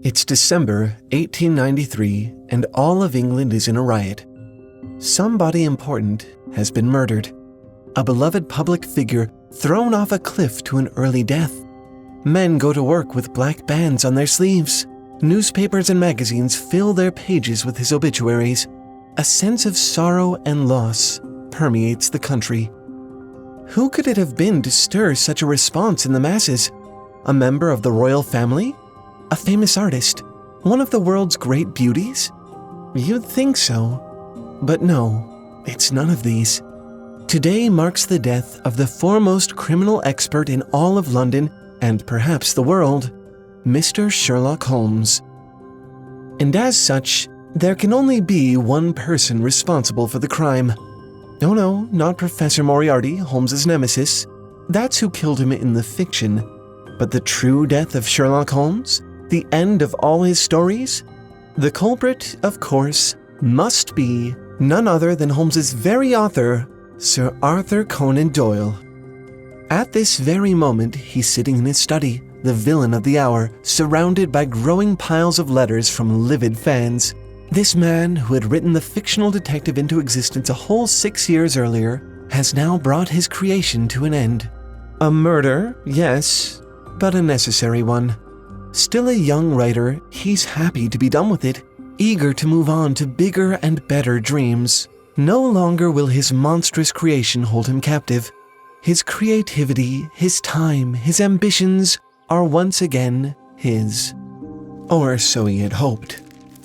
It's December 1893, and all of England is in a riot. Somebody important has been murdered. A beloved public figure thrown off a cliff to an early death. Men go to work with black bands on their sleeves. Newspapers and magazines fill their pages with his obituaries. A sense of sorrow and loss permeates the country. Who could it have been to stir such a response in the masses? A member of the royal family? A famous artist? One of the world's great beauties? You'd think so. But no, it's none of these. Today marks the death of the foremost criminal expert in all of London, and perhaps the world, Mr. Sherlock Holmes. And as such, there can only be one person responsible for the crime. Oh no, not Professor Moriarty, Holmes's nemesis. That's who killed him in the fiction. But the true death of Sherlock Holmes? The end of all his stories? The culprit, of course, must be none other than Holmes's very author, Sir Arthur Conan Doyle. At this very moment, he's sitting in his study, the villain of the hour, surrounded by growing piles of letters from livid fans. This man, who had written the fictional detective into existence a whole 6 years earlier, has now brought his creation to an end. A murder, yes, but a necessary one. Still a young writer, he's happy to be done with it, eager to move on to bigger and better dreams. No longer will his monstrous creation hold him captive. His creativity, his time, his ambitions are once again his. Or so he had hoped.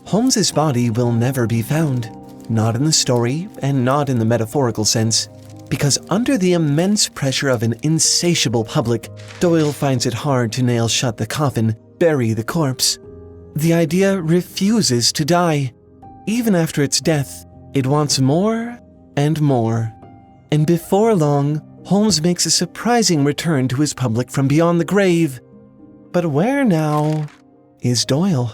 Holmes's body will never be found, not in the story and not in the metaphorical sense, because under the immense pressure of an insatiable public, Doyle finds it hard to nail shut the coffin, bury the corpse. The idea refuses to die. Even after its death, it wants more and more. And before long, Holmes makes a surprising return to his public from beyond the grave. But where now is Doyle?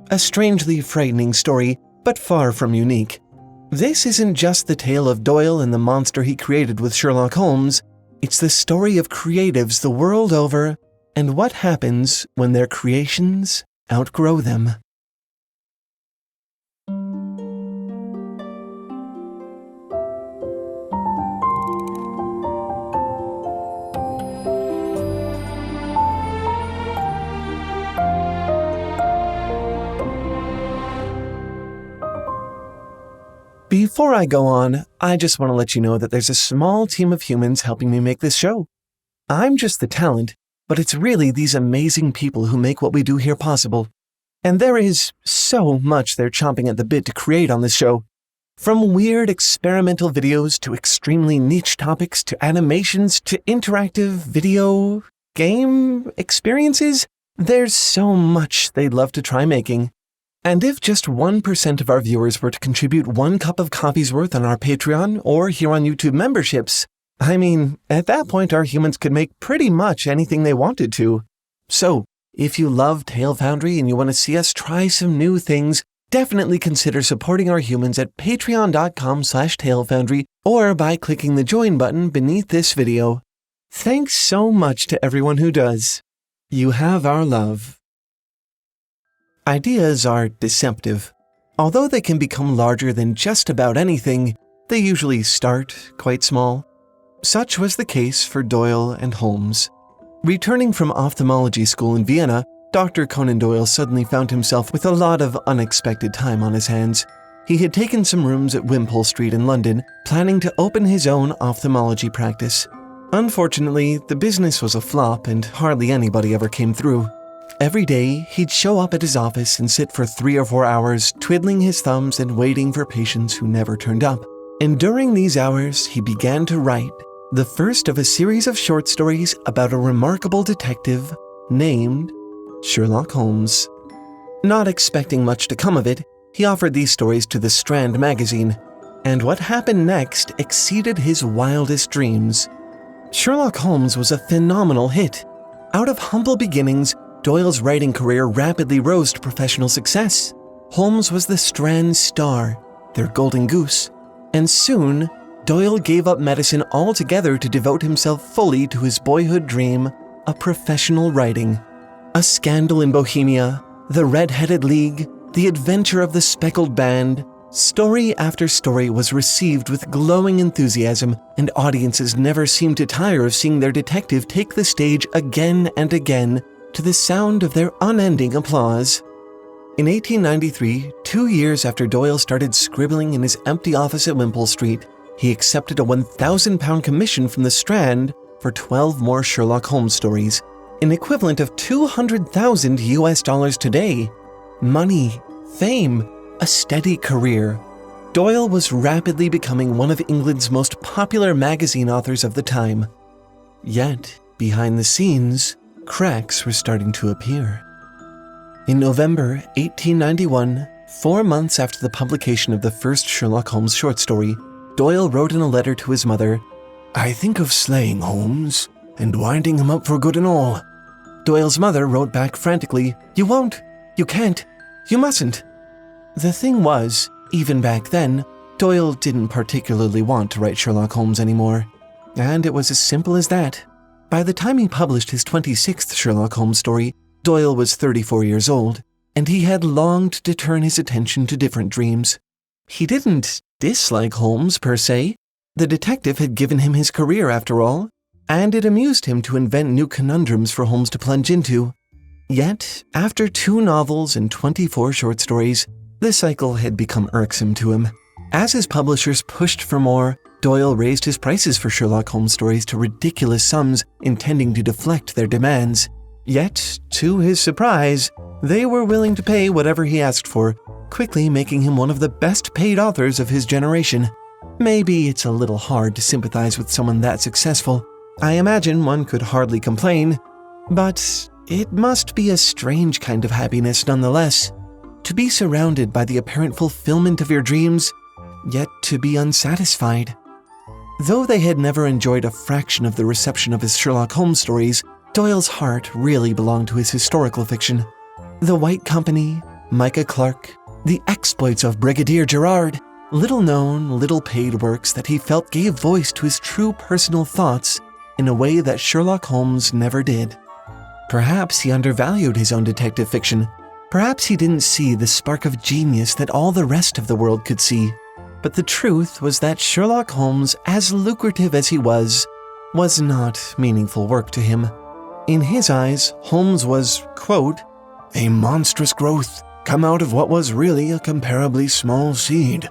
A strangely frightening story, but far from unique. This isn't just the tale of Doyle and the monster he created with Sherlock Holmes. It's the story of creatives the world over and what happens when their creations outgrow them. Before I go on, I just want to let you know that there's a small team of humans helping me make this show. I'm just the talent, but it's really these amazing people who make what we do here possible. And there is so much they're chomping at the bit to create on this show. From weird experimental videos to extremely niche topics to animations to interactive video game experiences, there's so much they'd love to try making. And if just 1% of our viewers were to contribute 1 cup of coffee's worth on our Patreon or here on YouTube memberships, I mean, at that point our humans could make pretty much anything they wanted to. So, if you love Foundry and you want to see us try some new things, definitely consider supporting our humans at patreon.com/TaleFoundry or by clicking the join button beneath this video. Thanks so much to everyone who does. You have our love. Ideas are deceptive. Although they can become larger than just about anything, they usually start quite small. Such was the case for Doyle and Holmes. Returning from ophthalmology school in Vienna, Dr. Conan Doyle suddenly found himself with a lot of unexpected time on his hands. He had taken some rooms at Wimpole Street in London, planning to open his own ophthalmology practice. Unfortunately, the business was a flop and hardly anybody ever came through. Every day, he'd show up at his office and sit for 3 or 4 hours, twiddling his thumbs and waiting for patients who never turned up. And during these hours, he began to write the first of a series of short stories about a remarkable detective named Sherlock Holmes. Not expecting much to come of it, he offered these stories to the Strand magazine, and what happened next exceeded his wildest dreams. Sherlock Holmes was a phenomenal hit. Out of humble beginnings, Doyle's writing career rapidly rose to professional success. Holmes was the Strand's star, their golden goose, and soon, Doyle gave up medicine altogether to devote himself fully to his boyhood dream of professional writing. A Scandal in Bohemia, The Red-Headed League, The Adventure of the Speckled Band. Story after story was received with glowing enthusiasm, and audiences never seemed to tire of seeing their detective take the stage again and again to the sound of their unending applause. In 1893, 2 years after Doyle started scribbling in his empty office at Wimpole Street, he accepted a £1,000 commission from the Strand for 12 more Sherlock Holmes stories, an equivalent of $200,000 today. Money, fame, a steady career. Doyle was rapidly becoming one of England's most popular magazine authors of the time. Yet, behind the scenes, cracks were starting to appear. In November 1891, 4 months after the publication of the first Sherlock Holmes short story, Doyle wrote in a letter to his mother, "I think of slaying Holmes and winding him up for good and all." Doyle's mother wrote back frantically, "You won't, you can't, you mustn't." The thing was, even back then, Doyle didn't particularly want to write Sherlock Holmes anymore. And it was as simple as that. By the time he published his 26th Sherlock Holmes story, Doyle was 34 years old, and he had longed to turn his attention to different dreams. He didn't dislike Holmes per se. The detective had given him his career after all, and it amused him to invent new conundrums for Holmes to plunge into. Yet, after 2 novels and 24 short stories, the cycle had become irksome to him. As his publishers pushed for more, Doyle raised his prices for Sherlock Holmes stories to ridiculous sums, intending to deflect their demands. Yet, to his surprise, they were willing to pay whatever he asked for, quickly making him one of the best-paid authors of his generation. Maybe it's a little hard to sympathize with someone that successful. I imagine one could hardly complain, but it must be a strange kind of happiness nonetheless. To be surrounded by the apparent fulfillment of your dreams, yet to be unsatisfied. Though they had never enjoyed a fraction of the reception of his Sherlock Holmes stories, Doyle's heart really belonged to his historical fiction. The White Company, Micah Clarke, the exploits of Brigadier Gerard, little-known, little-paid works that he felt gave voice to his true personal thoughts in a way that Sherlock Holmes never did. Perhaps he undervalued his own detective fiction. Perhaps he didn't see the spark of genius that all the rest of the world could see. But the truth was that Sherlock Holmes, as lucrative as he was not meaningful work to him. In his eyes, Holmes was, quote, "a monstrous growth, come out of what was really a comparably small seed."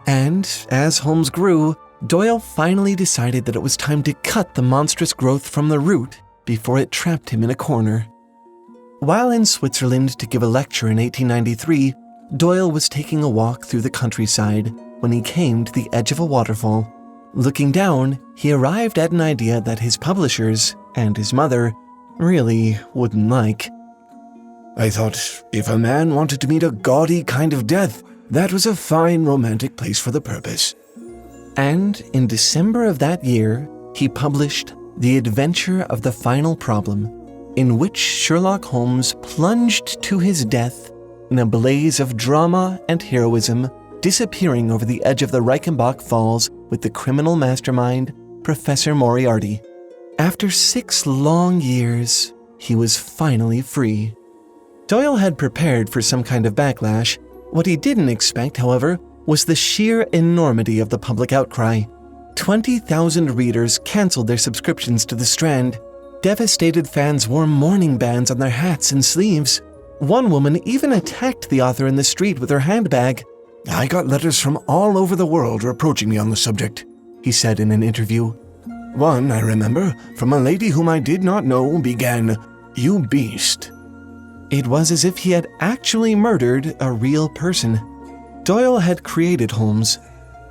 And as Holmes grew, Doyle finally decided that it was time to cut the monstrous growth from the root before it trapped him in a corner. While in Switzerland to give a lecture in 1893, Doyle was taking a walk through the countryside when he came to the edge of a waterfall. Looking down, he arrived at an idea that his publishers and his mother really wouldn't like. "I thought if a man wanted to meet a gaudy kind of death, that was a fine romantic place for the purpose." And in December of that year, he published The Adventure of the Final Problem, in which Sherlock Holmes plunged to his death in a blaze of drama and heroism, disappearing over the edge of the Reichenbach Falls with the criminal mastermind, Professor Moriarty. After 6 long years, he was finally free. Doyle had prepared for some kind of backlash. What he didn't expect, however, was the sheer enormity of the public outcry. 20,000 readers canceled their subscriptions to the Strand. Devastated fans wore mourning bands on their hats and sleeves. One woman even attacked the author in the street with her handbag. "I got letters from all over the world reproaching me on the subject," he said in an interview. "One, I remember, from a lady whom I did not know, began, 'You beast.'" It was as if he had actually murdered a real person. Doyle had created Holmes,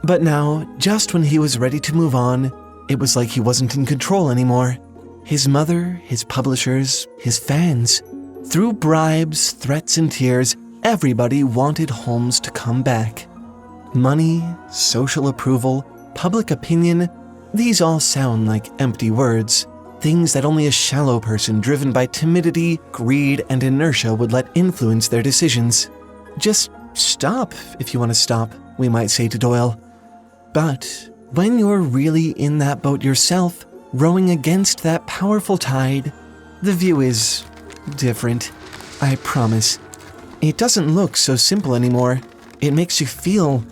but now, just when he was ready to move on, it was like he wasn't in control anymore. His mother, his publishers, his fans. Through bribes, threats, and tears, everybody wanted Holmes to come back. Money, social approval, public opinion, these all sound like empty words, things that only a shallow person driven by timidity, greed, and inertia would let influence their decisions. Just stop if you want to stop, we might say to Doyle. But when you're really in that boat yourself, rowing against that powerful tide, the view is different. I promise. It doesn't look so simple anymore. It makes you feel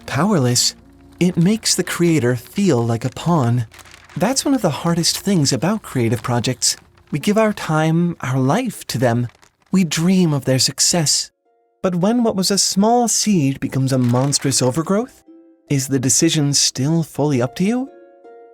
powerless. It makes the creator feel like a pawn. That's one of the hardest things about creative projects. We give our time, our life to them. We dream of their success. But when what was a small seed becomes a monstrous overgrowth, is the decision still fully up to you?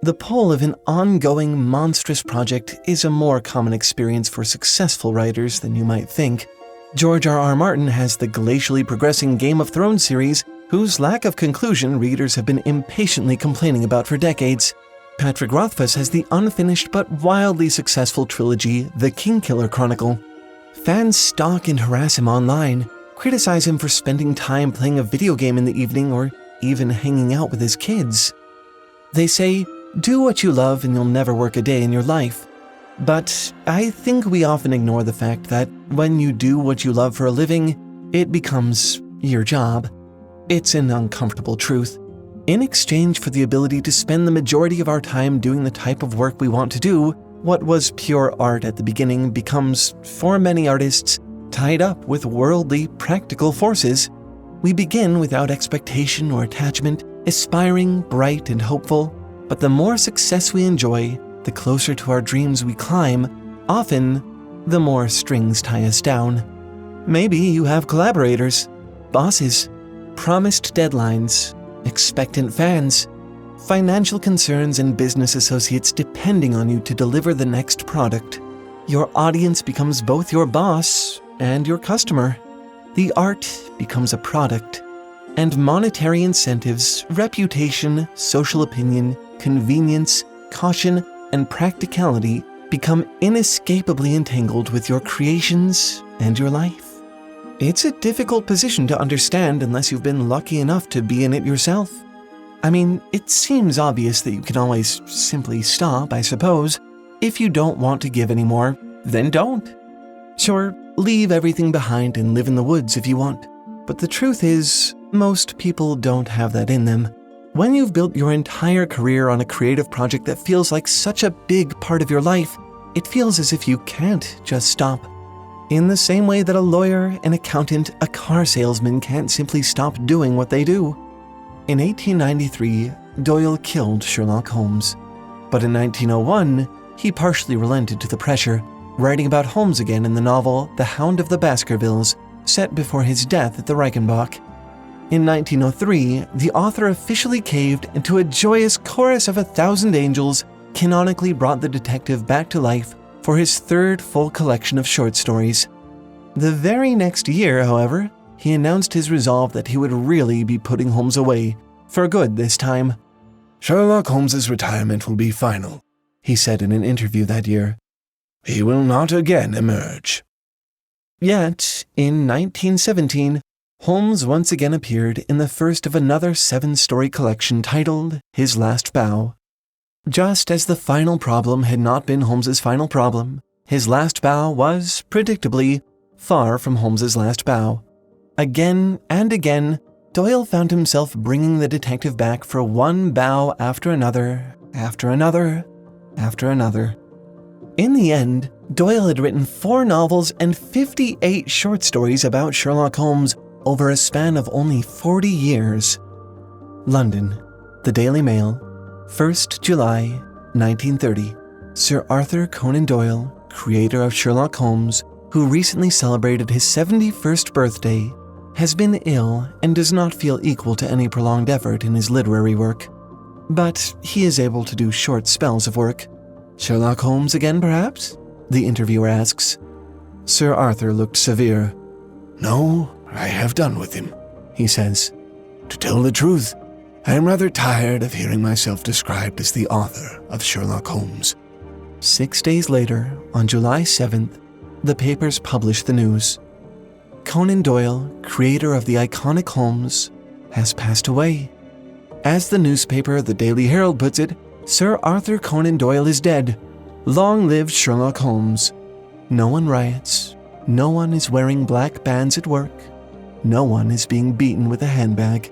The pull of an ongoing monstrous project is a more common experience for successful writers than you might think. George R.R. Martin has the glacially progressing Game of Thrones series, whose lack of conclusion readers have been impatiently complaining about for decades. Patrick Rothfuss has the unfinished but wildly successful trilogy The Kingkiller Chronicle. Fans stalk and harass him online, criticize him for spending time playing a video game in the evening or even hanging out with his kids. They say, do what you love and you'll never work a day in your life. But I think we often ignore the fact that when you do what you love for a living, it becomes your job. It's an uncomfortable truth. In exchange for the ability to spend the majority of our time doing the type of work we want to do, what was pure art at the beginning becomes, for many artists, tied up with worldly, practical forces. We begin without expectation or attachment, aspiring, bright, and hopeful. But the more success we enjoy, the closer to our dreams we climb, often, the more strings tie us down. Maybe you have collaborators, bosses, promised deadlines, expectant fans, financial concerns, and business associates depending on you to deliver the next product. Your audience becomes both your boss and your customer. The art becomes a product, and monetary incentives, reputation, social opinion, convenience, caution, and practicality become inescapably entangled with your creations and your life. It's a difficult position to understand unless you've been lucky enough to be in it yourself. I mean, it seems obvious that you can always simply stop, I suppose. If you don't want to give anymore, then don't. Sure, leave everything behind and live in the woods if you want. But the truth is, most people don't have that in them. When you've built your entire career on a creative project that feels like such a big part of your life, it feels as if you can't just stop. In the same way that a lawyer, an accountant, a car salesman can't simply stop doing what they do. In 1893, Doyle killed Sherlock Holmes. But in 1901, he partially relented to the pressure, writing about Holmes again in the novel The Hound of the Baskervilles, set before his death at the Reichenbach. In 1903, the author officially caved into a joyous chorus of 1,000 angels, canonically brought the detective back to life for his third full collection of short stories. The very next year, however, he announced his resolve that he would really be putting Holmes away, for good this time. "Sherlock Holmes's retirement will be final," he said in an interview that year. "He will not again emerge." Yet, in 1917, Holmes once again appeared in the first of another 7-story collection titled His Last Bow. Just as the final problem had not been Holmes's final problem, his last bow was, predictably, far from Holmes's last bow. Again and again, Doyle found himself bringing the detective back for one bow after another, after another, after another. In the end, Doyle had written 4 novels and 58 short stories about Sherlock Holmes over a span of only 40 years. London, The Daily Mail, 1st July, 1930. Sir Arthur Conan Doyle, creator of Sherlock Holmes, who recently celebrated his 71st birthday, has been ill and does not feel equal to any prolonged effort in his literary work. But he is able to do short spells of work. "Sherlock Holmes again, perhaps?" the interviewer asks. Sir Arthur looked severe. "No, I have done with him," he says. "To tell the truth, I am rather tired of hearing myself described as the author of Sherlock Holmes." 6 days later, on July 7th, the papers published the news. Conan Doyle, creator of the iconic Holmes, has passed away. As the newspaper The Daily Herald puts it, Sir Arthur Conan Doyle is dead. Long live Sherlock Holmes. No one riots. No one is wearing black bands at work. No one is being beaten with a handbag.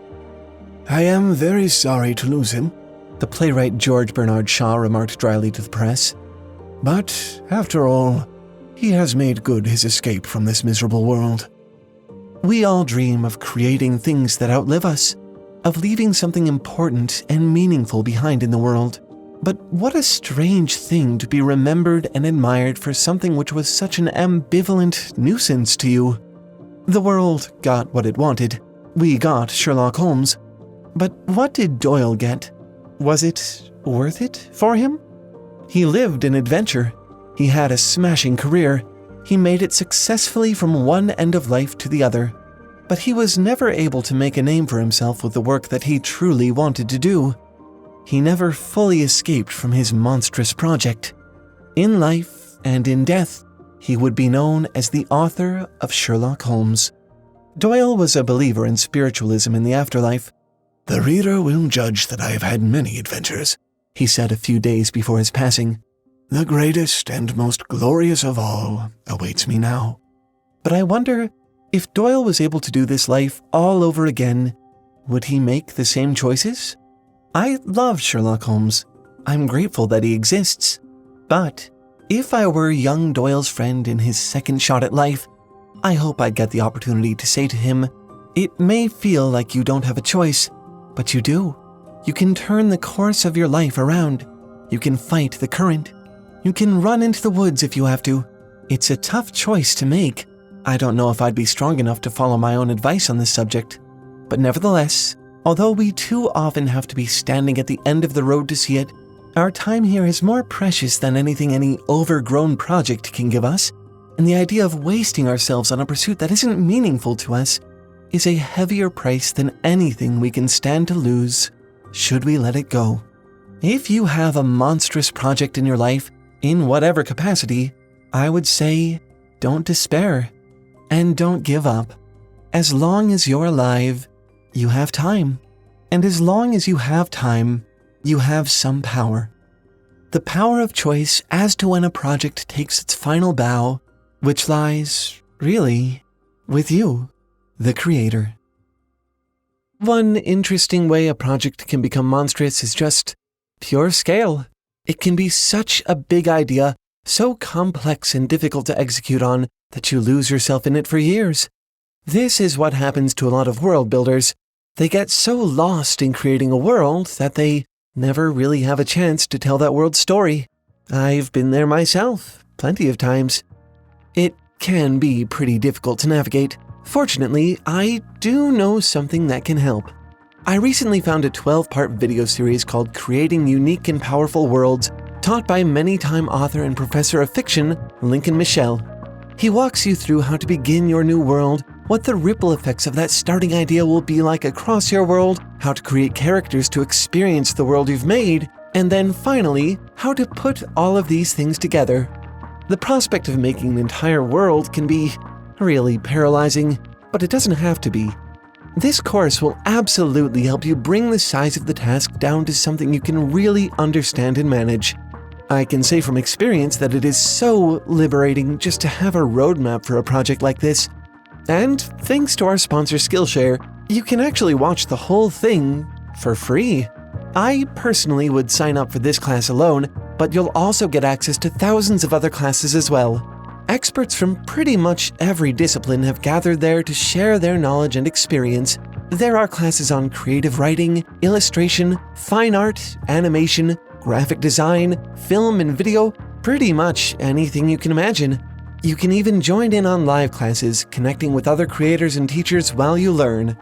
"I am very sorry to lose him," the playwright George Bernard Shaw remarked dryly to the press. "But, after all, he has made good his escape from this miserable world. We all dream of creating things that outlive us, of leaving something important and meaningful behind in the world. But what a strange thing to be remembered and admired for something which was such an ambivalent nuisance to you. The world got what it wanted. We got Sherlock Holmes. But what did Doyle get? Was it worth it for him? He lived an adventure. He had a smashing career. He made it successfully from one end of life to the other. But he was never able to make a name for himself with the work that he truly wanted to do. He never fully escaped from his monstrous project. In life and in death, he would be known as the author of Sherlock Holmes. Doyle was a believer in spiritualism in the afterlife. "The reader will judge that I have had many adventures," he said a few days before his passing. "The greatest and most glorious of all awaits me now." But I wonder, if Doyle was able to do this life all over again, would he make the same choices? I love Sherlock Holmes. I'm grateful that he exists. But if I were young Doyle's friend in his second shot at life, I hope I'd get the opportunity to say to him, "It may feel like you don't have a choice, but you do. You can turn the course of your life around. You can fight the current. You can run into the woods if you have to. It's a tough choice to make. I don't know if I'd be strong enough to follow my own advice on this subject. But nevertheless, although we too often have to be standing at the end of the road to see it, our time here is more precious than anything any overgrown project can give us, and the idea of wasting ourselves on a pursuit that isn't meaningful to us is a heavier price than anything we can stand to lose, should we let it go. If you have a monstrous project in your life, in whatever capacity, I would say, don't despair, and don't give up. As long as you're alive, you have time. And as long as you have time, you have some power. The power of choice as to when a project takes its final bow, which lies, really, with you, the creator. One interesting way a project can become monstrous is just pure scale. It can be such a big idea, so complex and difficult to execute on, that you lose yourself in it for years. This is what happens to a lot of world builders. They get so lost in creating a world that they never really have a chance to tell that world's story. I've been there myself, plenty of times. It can be pretty difficult to navigate. Fortunately, I do know something that can help. I recently found a 12-part video series called Creating Unique and Powerful Worlds, taught by many-time author and professor of fiction, Lincoln Michel. He walks you through how to begin your new world, what the ripple effects of that starting idea will be like across your world, how to create characters to experience the world you've made, and then finally, how to put all of these things together. The prospect of making an entire world can be really paralyzing, but it doesn't have to be. This course will absolutely help you bring the size of the task down to something you can really understand and manage. I can say from experience that it is so liberating just to have a roadmap for a project like this. And thanks to our sponsor Skillshare, you can actually watch the whole thing for free. I personally would sign up for this class alone, but you'll also get access to thousands of other classes as well. Experts from pretty much every discipline have gathered there to share their knowledge and experience. There are classes on creative writing, illustration, fine art, animation, graphic design, film and video, pretty much anything you can imagine. You can even join in on live classes, connecting with other creators and teachers while you learn.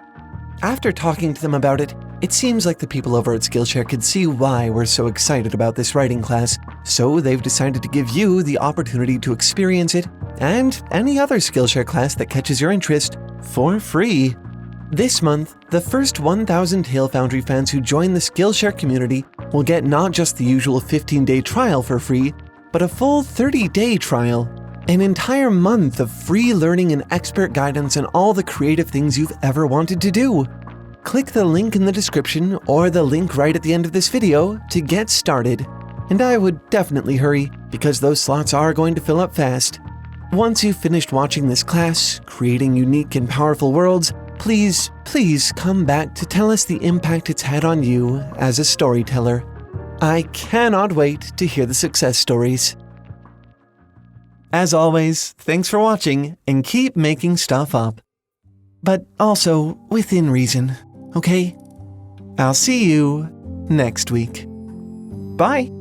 After talking to them about it, it seems like the people over at Skillshare could see why we're so excited about this writing class, so they've decided to give you the opportunity to experience it and any other Skillshare class that catches your interest for free. This month, the first 1,000 Tale Foundry fans who join the Skillshare community will get not just the usual 15-day trial for free, but a full 30-day trial. An entire month of free learning and expert guidance on all the creative things you've ever wanted to do. Click the link in the description or the link right at the end of this video to get started. And I would definitely hurry, because those slots are going to fill up fast. Once you've finished watching this class, Creating Unique and Powerful Worlds, please come back to tell us the impact it's had on you as a storyteller. I cannot wait to hear the success stories. As always, thanks for watching and keep making stuff up. But also within reason, okay? I'll see you next week. Bye!